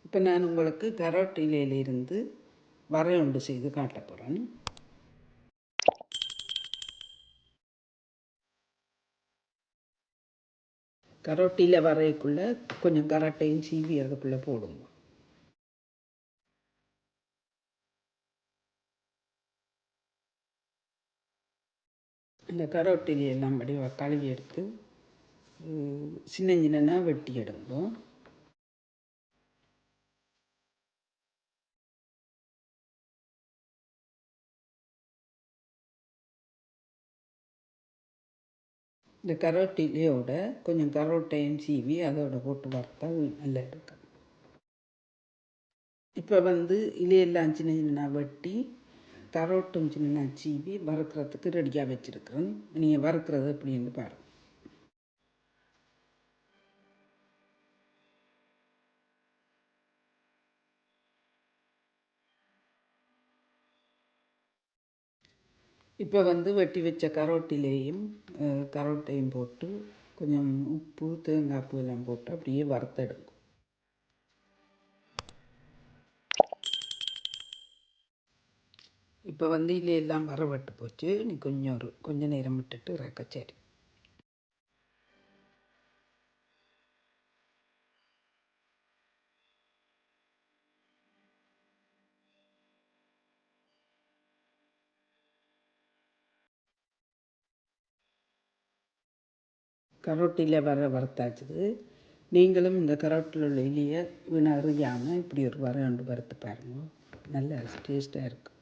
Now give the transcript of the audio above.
இப்போ நான் உங்களுக்கு கரோட் இலையிலிருந்து வரை ஒன்று செய்து காட்ட போகிறேன். கரோட்டியில் வரைக்குள்ளே கொஞ்சம் கரட்டையும் சீவி அதுக்குள்ளே போடுங்க. இந்த கரோட்டிலையெல்லாம் படி கழுவி எடுத்து சின்ன சின்னனா வெட்டி எடுப்போம். இந்த கரோட்டிலையோட கொஞ்சம் கரோட்டையும் சீவி அதோட போட்டு வறுத்தா நல்லா இருக்கும். இப்போ இலையெல்லாம் சின்ன சின்ன வெட்டி கரோட்டும் சின்ன சீவி வறுக்கிறதுக்கு ரெடியாக வச்சுருக்கிறேன். நீங்கள் வறுக்கிறது எப்படின்னு பாருங்கள். இப்போ வெட்டி வச்ச கரோட்டிலையும் கரோட்டையும் போட்டு கொஞ்சம் உப்பு தேங்காய் பூ எல்லாம் போட்டு அப்படியே வறுத்தெடுக்கும். இப்போ இலையெல்லாம் வறுபட்டு போச்சு. நீ கொஞ்சம் நேரம் விட்டுட்டு இறக்க சரி. கரோட்டியில் வறுத்தாச்சுது. நீங்களும் இந்த கரோட்டில் உள்ள இலையை வீணறியாமல் இப்படி ஒரு வரை ஒன்று வறுத்து பாருங்கள். நல்ல டேஸ்ட்டாக இருக்கும்.